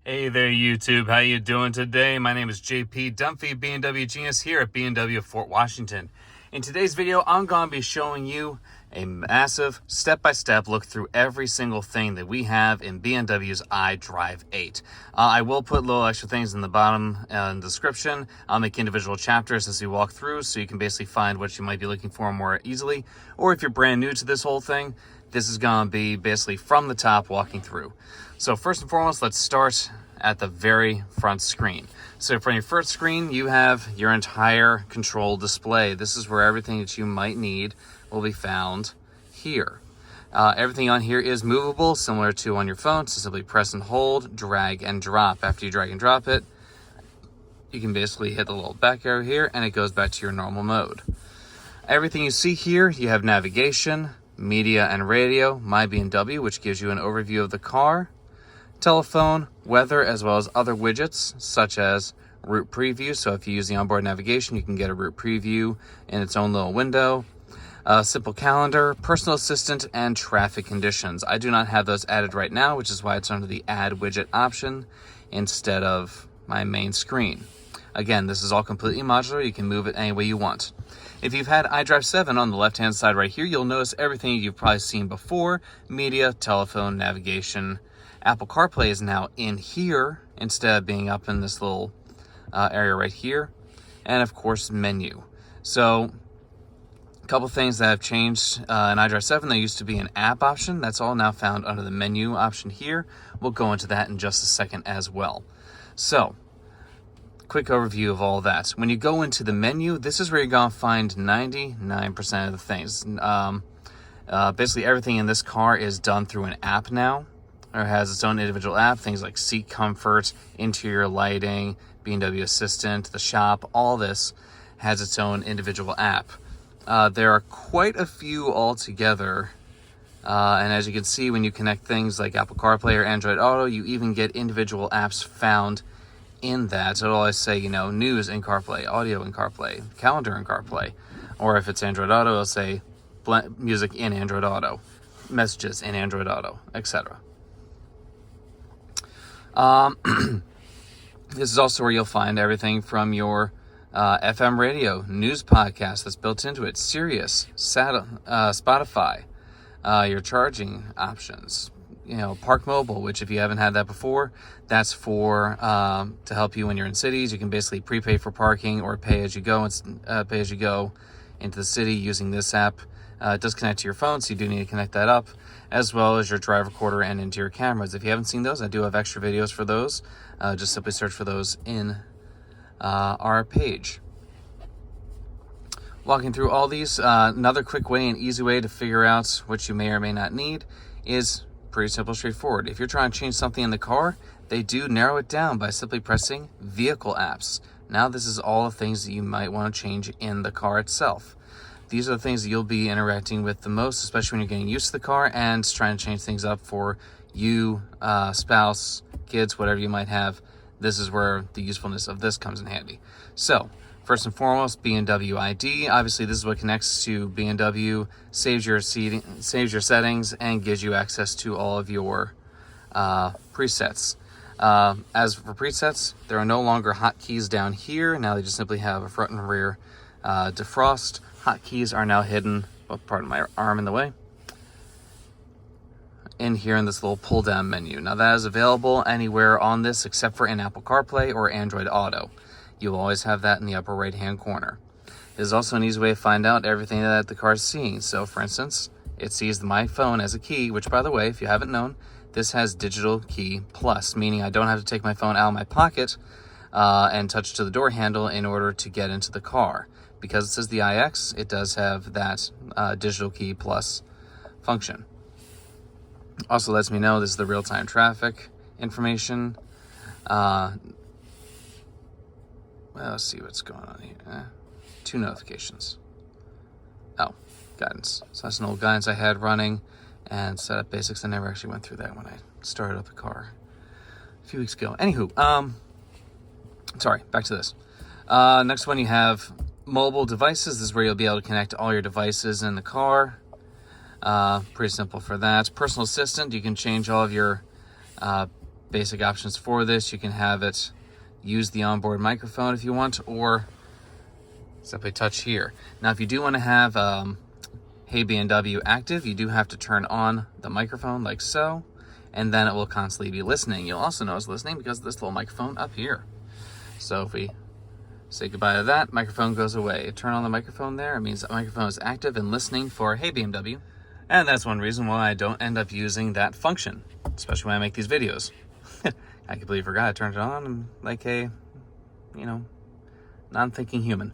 Hey there, YouTube. How you doing today? My name is JP Dunphy, B&W Genius here at B&W Fort Washington. In today's video, I'm going to be showing you a massive step-by-step look through every single thing that we have in B&W's iDrive 8. I will put little extra things in the bottom in the description. I'll make individual chapters as we walk through so you can basically find what you might be looking for more easily. Or if you're brand new to this whole thing, this is going to be basically from the top walking through. So first and foremost, let's start at the very front screen. So from your first screen, you have your entire control display. This is where everything that you might need will be found here. Everything on here is movable, similar to on your phone. So simply press and hold, drag and drop. After you drag and drop it, you can basically hit the little back arrow here and it goes back to your normal mode. Everything you see here, you have navigation, media and radio, My B&W, which gives you an overview of the car, telephone, weather, as well as other widgets such as route preview. So if you use the onboard navigation, you can get a route preview in its own little window. Simple calendar, personal assistant, and traffic conditions. I do not have those added right now, which is why it's under the add widget option instead of my main screen. Again, this is all completely modular. You can move it any way you want. If you've had iDrive 7 on the left-hand side right here, you'll notice everything you've probably seen before: media, telephone, navigation. Apple CarPlay is now in here instead of being up in this little area right here. And of course, menu. So a couple things that have changed in iDrive 7. There used to be an app option. That's all now found under the menu option here. We'll go into that in just a second as well. So quick overview of all that. When you go into the menu, this is where you're going to find 99% of the things. Basically everything in this car is done through an app now, or has its own individual app. Things like seat comfort, interior lighting, B&W Assistant, the shop, all this has its own individual app. There are quite a few altogether, and as you can see, when you connect things like Apple CarPlay or Android Auto, you even get individual apps found in that. So it'll always say, news in CarPlay, audio in CarPlay, calendar in CarPlay, or if it's Android Auto, it'll say music in Android Auto, messages in Android Auto, etc. This is also where you'll find everything from your FM radio, news podcast that's built into it, Sirius, Spotify, your charging options, Park Mobile, which if you haven't had that before, that's for to help you when you're in cities. You can basically prepay for parking or pay as you go into the city using this app. It does connect to your phone, so you do need to connect that up, as well as your drive recorder and interior cameras. If you haven't seen those, I do have extra videos for those. Just simply search for those in our page. Walking through all these, another quick way and easy way to figure out what you may or may not need is pretty simple, straightforward. If you're trying to change something in the car, they do narrow it down by simply pressing vehicle apps. Now this is all the things that you might want to change in the car itself. These are the things that you'll be interacting with the most, especially when you're getting used to the car and trying to change things up for you, spouse, kids, whatever you might have. This is where the usefulness of this comes in handy. So first and foremost, B&W ID. Obviously, this is what connects to B&W, saves your settings, and gives you access to all of your presets. As for presets, there are no longer hotkeys down here. Now they just simply have a front and rear defrost. Hotkeys are now hidden, pardon my arm in the way, in here in this little pull down menu. Now that is available anywhere on this except for in Apple CarPlay or Android Auto. You'll always have that in the upper right hand corner. It is also an easy way to find out everything that the car is seeing. So for instance, it sees my phone as a key, which by the way, if you haven't known, this has digital key plus, meaning I don't have to take my phone out of my pocket and touch to the door handle in order to get into the car. Because it says the iX, it does have that digital key plus function. Also lets me know this is the real-time traffic information. Let's see what's going on here. 2 notifications. Oh, guidance. So that's an old guidance I had running, and setup basics. I never actually went through that when I started up the car a few weeks ago. Anywho, sorry, back to this. Next one, you have mobile devices. This is where you'll be able to connect all your devices in the car. Pretty simple for that. Personal assistant, you can change all of your basic options for this. You can have it use the onboard microphone if you want, or simply touch here. Now, if you do want to have Hey B&W active, you do have to turn on the microphone like so, and then it will constantly be listening. You'll also know it's listening because of this little microphone up here. So if we say goodbye to that, microphone goes away. Turn on the microphone there, it means the microphone is active and listening for Hey B&W. And that's one reason why I don't end up using that function, especially when I make these videos. I completely forgot I turned it on and like a, non-thinking human.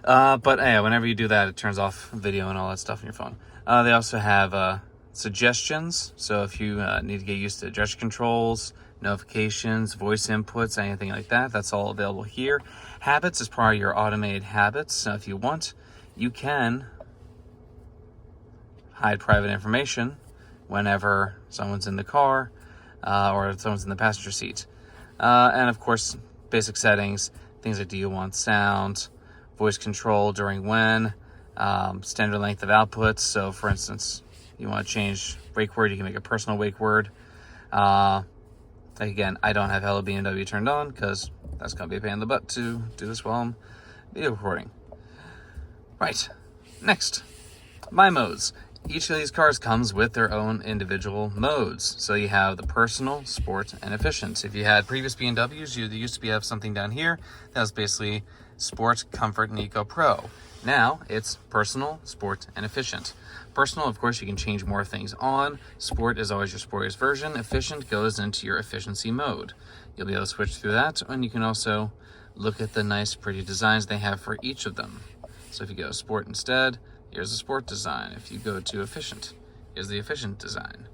But yeah, whenever you do that, it turns off video and all that stuff on your phone. They also have suggestions. So if you need to get used to gesture controls, notifications, voice inputs, anything like that, that's all available here. Habits is part of your automated habits. So if you want, you can hide private information whenever someone's in the car or if someone's in the passenger seat. And of course, basic settings, things like do you want sound, voice control during when, standard length of outputs. So for instance, you want to change wake word, you can make a personal wake word. Again, I don't have Hello B&W turned on because that's going to be a pain in the butt to do this while I'm video recording. Right, next, my modes. Each of these cars comes with their own individual modes. So you have the personal, sport, and efficient. If you had previous B&Ws, you used to have something down here that was basically Sport, Comfort, and Eco Pro. Now it's personal, sport, and efficient. Personal, of course, you can change more things on. Sport is always your sportiest version. Efficient goes into your efficiency mode. You'll be able to switch through that, and you can also look at the nice, pretty designs they have for each of them. So if you go sport instead, here's the sport design. If you go to efficient, here's the efficient design.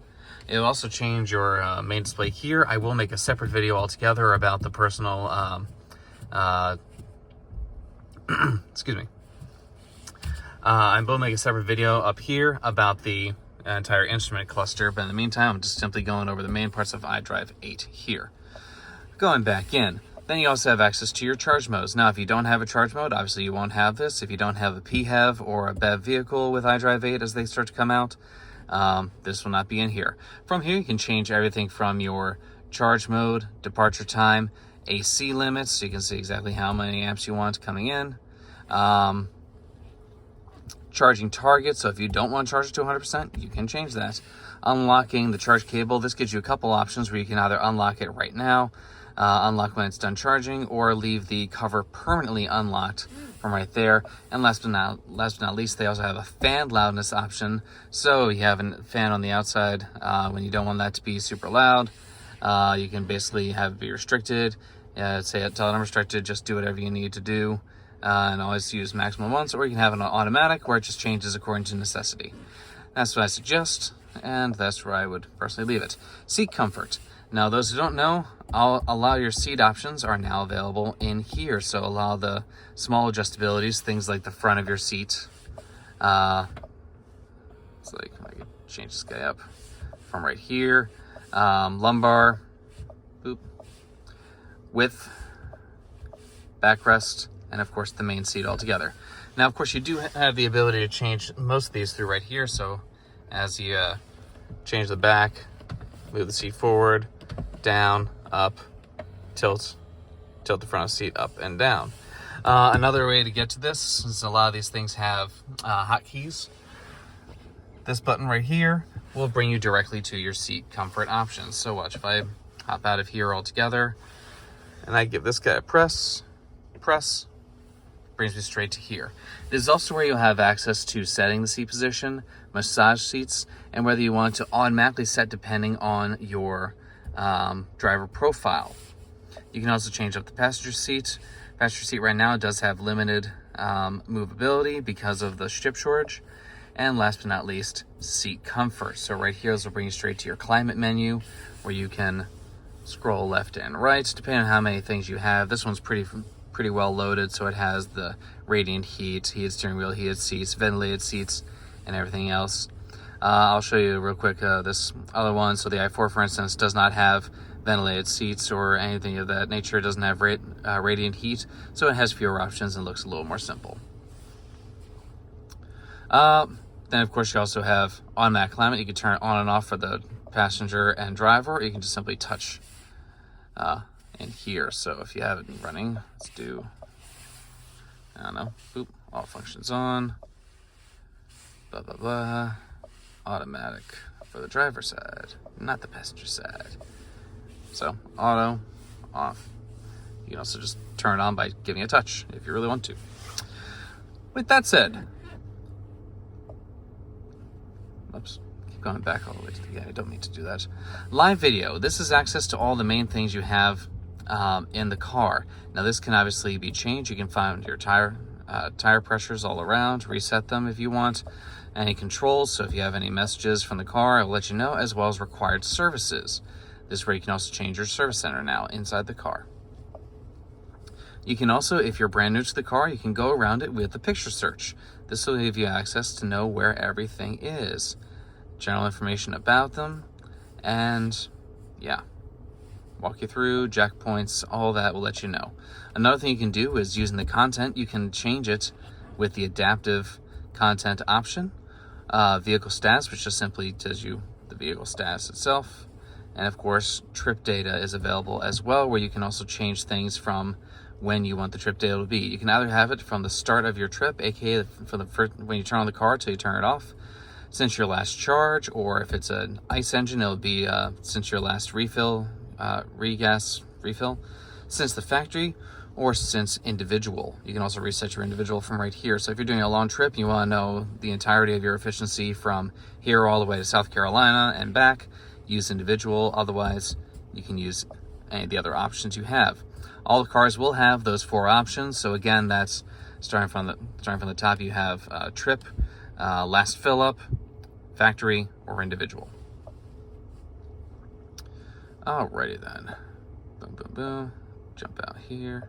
It'll also change your main display here. I will make a separate video altogether about the personal, excuse me. I will make a separate video up here about the entire instrument cluster, but in the meantime, I'm just simply going over the main parts of iDrive 8 here. Going back in, then you also have access to your charge modes. Now, if you don't have a charge mode, obviously you won't have this. If you don't have a PHEV or a BEV vehicle with iDrive 8 as they start to come out, this will not be in here. From here, you can change everything from your charge mode, departure time, AC limits, so you can see exactly how many amps you want coming in. Charging target, so if you don't want to charge it to 100%, you can change that. Unlocking the charge cable, this gives you a couple options where you can either unlock it right now, unlock when it's done charging, or leave the cover permanently unlocked from right there. And last but not least, they also have a fan loudness option. So you have a fan on the outside when you don't want that to be super loud. You can basically have it be restricted. Say it, tell it unrestricted, just do whatever you need to do. And always use maximum once, or you can have it on automatic where it just changes according to necessity. That's what I suggest, and that's where I would personally leave it. Seat comfort. Now, those who don't know, allow your seat options are now available in here. So allow the small adjustabilities, things like the front of your seat. It's like, I could change this guy up from right here. Lumbar, boop, width, backrest, and of course the main seat altogether. Now, of course, you do have the ability to change most of these through right here. So as you change the back, move the seat forward, down, up, tilt the front of the seat up and down. Another way to get to this is a lot of these things have hotkeys. This button right here will bring you directly to your seat comfort options. So watch, if I hop out of here altogether and I give this guy a press, brings me straight to here. This is also where you'll have access to setting the seat position, massage seats, and whether you want to automatically set depending on your driver profile. You can also change up the passenger seat. Passenger seat right now does have limited movability because of the chip shortage. And last but not least, seat comfort. So right here, this will bring you straight to your climate menu where you can scroll left and right depending on how many things you have. This one's pretty well loaded, so it has the radiant heat, heated steering wheel, heated seats, ventilated seats, and everything else. I'll show you real quick this other one. So the i4, for instance, does not have ventilated seats or anything of that nature. It doesn't have radiant heat, so it has fewer options and looks a little more simple. Then, of course, you also have automatic climate. You can turn it on and off for the passenger and driver, or you can just simply touch in here. So if you have it running, let's do, I don't know, boop, all functions on, blah, blah, blah, automatic for the driver's side, not the passenger side. So auto, off. You can also just turn it on by giving a touch if you really want to. With that said, oops, keep going back all the way to the, yeah, I don't need to do that. Live video, this is access to all the main things you have in the car. Now this can obviously be changed. You can find your tire pressures all around, reset them if you want. Any controls, so if you have any messages from the car, I'll let you know, as well as required services. This is where you can also change your service center now inside the car. You can also, if you're brand new to the car, you can go around it with the picture search. This will give you access to know where everything is, general information about them, and yeah, walk you through, jack points, all that will let you know. Another thing you can do is using the content, you can change it with the adaptive content option. Vehicle status, which just simply tells you the vehicle status itself. And of course, trip data is available as well, where you can also change things from when you want the trip data to be. You can either have it from the start of your trip, aka from the first, when you turn on the car till you turn it off, since your last charge, or if it's an ICE engine, it'll be since your last refill, regas refill, since the factory, or since individual. You can also reset your individual from right here. So if you're doing a long trip, you want to know the entirety of your efficiency from here all the way to South Carolina and back, use individual. Otherwise, you can use any of the other options you have. All the cars will have those 4 options. So again, that's starting from the top. You have trip, last fill up, factory, or individual. Alrighty then. Boom, boom, boom. Jump out here.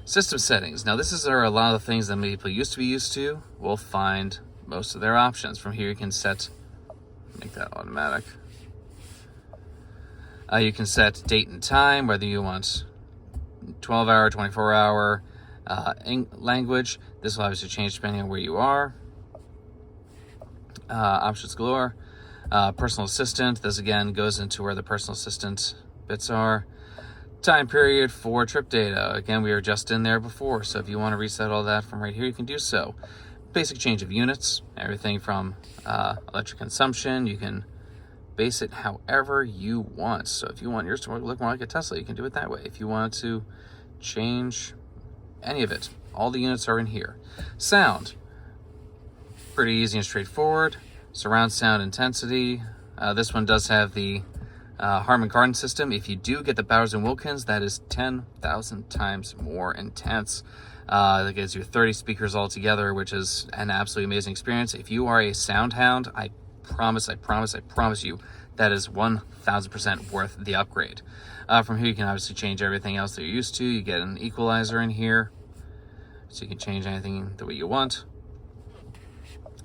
System settings. Now this is where a lot of the things that many people used to be used to will find most of their options. From here you can make that automatic. You can set date and time, whether you want 12-hour, 24-hour, language. This will obviously change depending on where you are. Options galore. Personal assistant. This again goes into where the personal assistant bits are. Time period for trip data. Again, we were just in there before, so if you want to reset all that from right here, you can do so. Basic change of units, everything from electric consumption. You can base it however you want. So if you want yours to look more like a Tesla, you can do it that way. If you want to change any of it, all the units are in here. Sound, pretty easy and straightforward. Surround sound intensity. This one does have the Harman Kardon system. If you do get the Bowers and Wilkins, that is 10,000 times more intense. That gives you 30 speakers altogether, which is an absolutely amazing experience. If you are a sound hound, I promise you, that is 1,000% worth the upgrade. From here, you can obviously change everything else that you're used to. You get an equalizer in here, so you can change anything the way you want.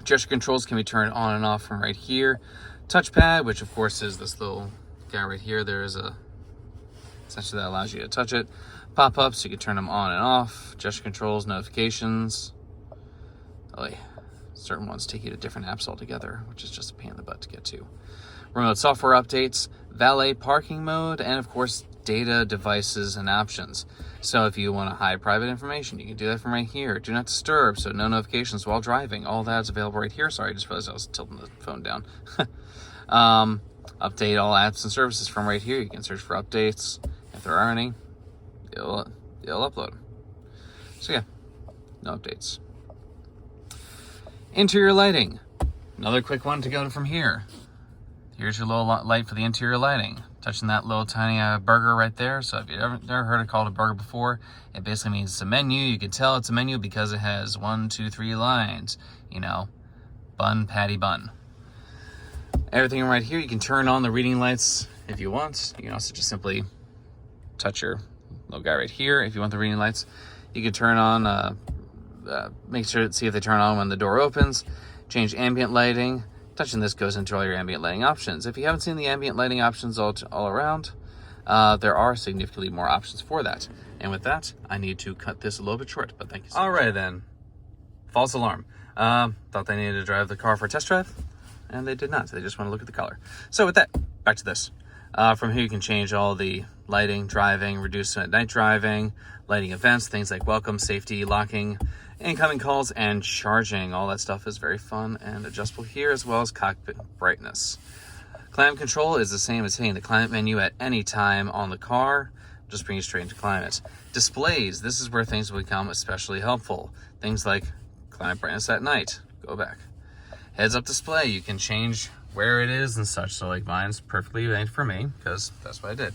Gesture controls can be turned on and off from right here. Touchpad, which of course is this little guy right here. There is a, essentially that allows you to touch it. Pop-ups, so you can turn them on and off. Gesture controls, notifications. Oh, yeah. Certain ones take you to different apps altogether, which is just a pain in the butt to get to. Remote software updates, valet parking mode, and of course, data, devices, and options. So if you want to hide private information, you can do that from right here. Do not disturb, so no notifications while driving. All that is available right here. Sorry, I just realized I was tilting the phone down. Update all apps and services from right here. You can search for updates. If there are any, it'll upload them. So yeah, no updates. Interior lighting. Another quick one to go from here. Here's your little light for the interior lighting. Touching that little tiny burger right there. So if you've never heard it called a burger before, it basically means it's a menu. You can tell it's a menu because it has 1, 2, 3 lines. You know, bun, patty, bun. Everything right here, you can turn on the reading lights if you want. You can also just simply touch your little guy right here if you want the reading lights. You can turn on, make sure to see if they turn on when the door opens. Change ambient lighting. Touching this goes into all your ambient lighting options. If you haven't seen the ambient lighting options all around, there are significantly more options for that. And with that, I need to cut this a little bit short, but thank you so much. All right then, false alarm. Thought they needed to drive the car for a test drive, and they did not. They just want to look at the color. So with that, back to this. From here, you can change all the lighting, driving, reduce at night driving, lighting events, things like welcome, safety, locking, incoming calls, and charging. All that stuff is very fun and adjustable here, as well as cockpit brightness. Climate control is the same as hitting the climate menu at any time on the car. Just bring you straight into climate. Displays, this is where things will become especially helpful. Things like climate brightness at night. Go back. Heads-up display, you can change where it is and such. So like mine's perfectly made for me because that's what I did.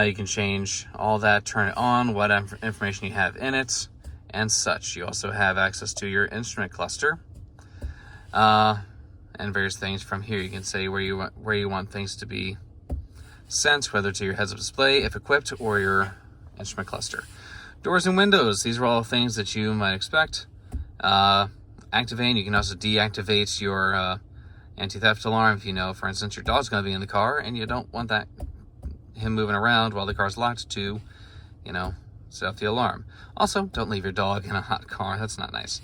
You can change all that, turn it on, what information you have in it, and such. You also have access to your instrument cluster and various things. From here, you can say where you want things to be sent, whether to your heads-up display, if equipped, or your instrument cluster. Doors and windows, these are all things that you might expect. Activate, you can also deactivate your anti-theft alarm if you know, for instance, your dog's going to be in the car and you don't want him moving around while the car's locked to, set off the alarm. Also, don't leave your dog in a hot car. That's not nice.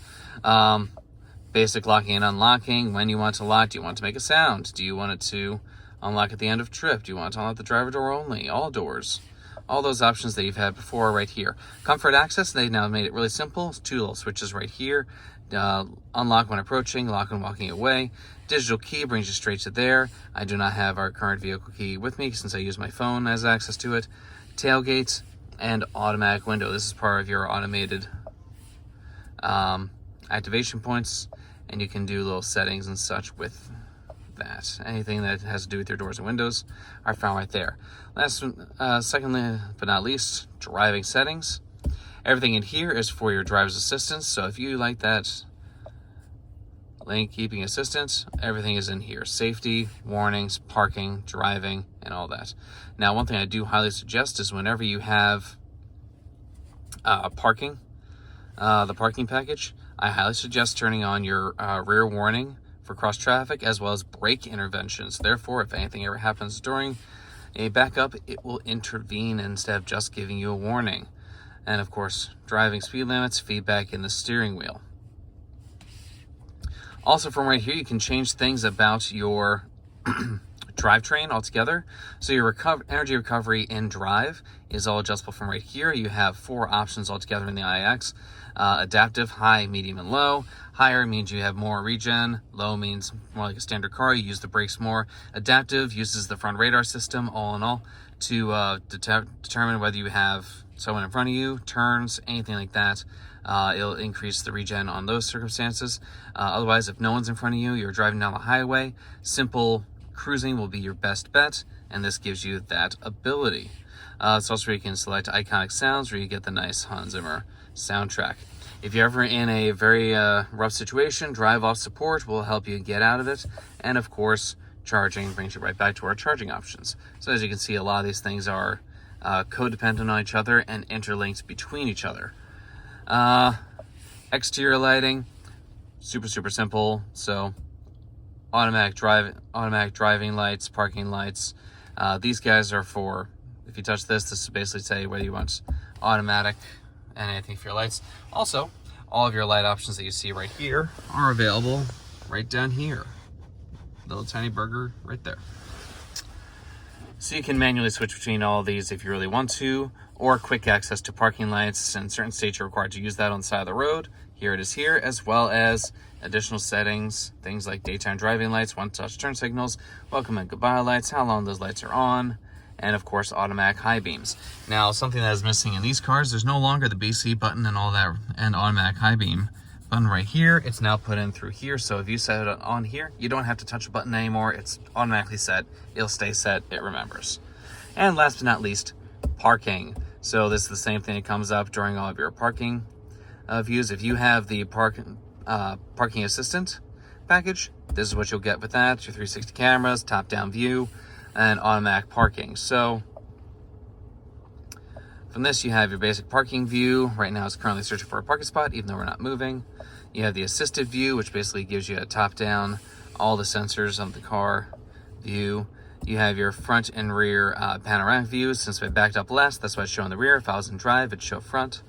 Basic locking and unlocking. When you want to lock, do you want to make a sound? Do you want it to unlock at the end of trip? Do you want to unlock the driver door only? All doors. All those options that you've had before right here. Comfort access, they now made it really simple. 2 little switches right here. Unlock when approaching, lock when walking away. Digital key brings you straight to there. I do not have our current vehicle key with me since I use my phone as access to it. Tailgate and automatic window. This is part of your automated activation points, and you can do little settings and such with that. Anything that has to do with your doors and windows are found right there. Secondly, but not least, driving settings. Everything in here is for your driver's assistance. So if you like that lane keeping assistance, everything is in here. Safety, warnings, parking, driving, and all that. Now, one thing I do highly suggest is whenever you have parking, the parking package, I highly suggest turning on your rear warning for cross traffic as well as brake interventions. Therefore, if anything ever happens during a backup, it will intervene instead of just giving you a warning. And of course, driving speed limits, feedback in the steering wheel. Also from right here, you can change things about your drivetrain altogether. So your energy recovery in drive is all adjustable from right here. You have 4 options altogether in the iX. Adaptive, high, medium, and low. Higher means you have more regen. Low means more like a standard car. You use the brakes more. Adaptive uses the front radar system, all in all, to determine whether you have someone in front of you, turns, anything like that. It'll increase the regen on those circumstances. Otherwise, if no one's in front of you, you're driving down the highway, simple cruising will be your best bet, and this gives you that ability. It's also where you can select iconic sounds, where you get the nice Hans Zimmer soundtrack. If you're ever in a very rough situation, drive off support will help you get out of it. And of course, charging brings you right back to our charging options. So as you can see, a lot of these things are codependent on each other and interlinked between each other. Exterior lighting, super simple. So automatic driving lights, parking lights. These guys are for, if you touch this is basically tell you whether you want automatic and anything for your lights. Also, all of your light options that you see right here are available right down here. Little tiny burger right there. So you can manually switch between all of these if you really want to, or quick access to parking lights. In certain states, you're required to use that on the side of the road. Here it is here, as well as additional settings, things like daytime driving lights, one-touch turn signals, welcome and goodbye lights, how long those lights are on, and of course, automatic high beams. Now, something that is missing in these cars, there's no longer the BC button and all that, and automatic high beam button right here. It's now put in through here, so if you set it on here, you don't have to touch a button anymore. It's automatically set. It'll stay set. It remembers. And last but not least, parking. So this is the same thing that comes up during all of your parking views. If you have the parking assistant package, this is what you'll get with that. Your 360 cameras, top-down view, and automatic parking. So from this, you have your basic parking view. Right now, it's currently searching for a parking spot, even though we're not moving. You have the assisted view, which basically gives you a top-down, all the sensors of the car view. You have your front and rear panoramic views. Since I backed up last, that's why it's showing the rear. If I was in drive, it'd show front.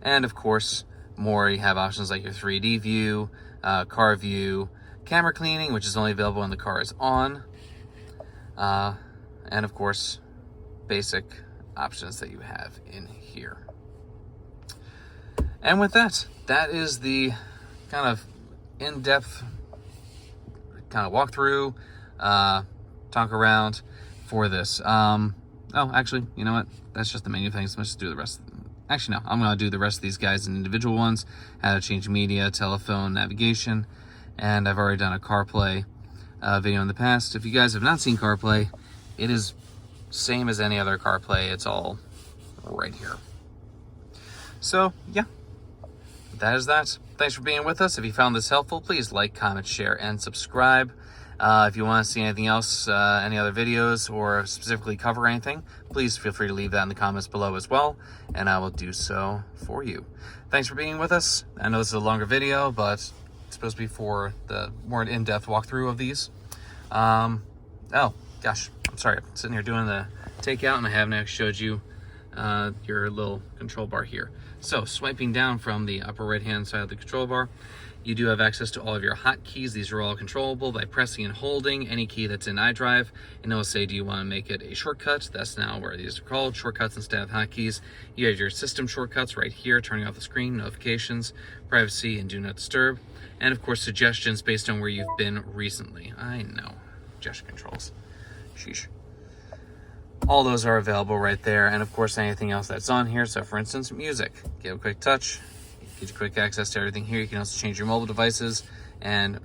And of course, more, you have options like your 3D view, car view, camera cleaning, which is only available when the car is on. and of course, basic options that you have in here. And with that, that is the kind of in-depth kind of walkthrough, talk around for this. Oh, actually, you know what? That's just the menu things. Let's just do the rest. Actually, no, I'm going to do the rest of these guys in individual ones. How to change media, telephone, navigation, and I've already done a CarPlay video in the past. If you guys have not seen CarPlay, it is same as any other CarPlay. It's all right here. So, yeah, that is that. Thanks for being with us. If you found this helpful, please like, comment, share, and subscribe. If you want to see anything else, any other videos, or specifically cover anything, please feel free to leave that in the comments below as well, and I will do so for you. Thanks for being with us. I know this is a longer video, but it's supposed to be for the more in-depth walkthrough of these. Oh, gosh, I'm sorry. I'm sitting here doing the takeout, and I haven't actually showed you your little control bar here. So swiping down from the upper right hand side of the control bar, you do have access to all of your hotkeys. These are all controllable by pressing and holding any key that's in iDrive, and it'll say, do you want to make it a shortcut? That's now where these are called, shortcuts instead of hotkeys. You have your system shortcuts right here, turning off the screen, notifications, privacy, and do not disturb, and of course suggestions based on where you've been recently. I know, gesture controls, sheesh. All those are available right there, and of course anything else that's on here. So for instance, music, give a quick touch, get you quick access to everything here. You can also change your mobile devices and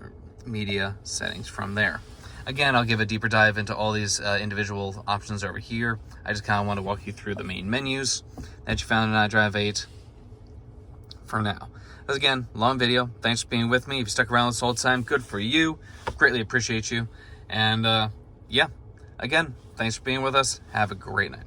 media settings from there. Again, I'll give a deeper dive into all these individual options over here. I just kind of want to walk you through the main menus that you found in iDrive 8 for now. But again, long video. Thanks for being with me. If you stuck around this whole time, good for you. Greatly appreciate you. And yeah, again, thanks for being with us. Have a great night.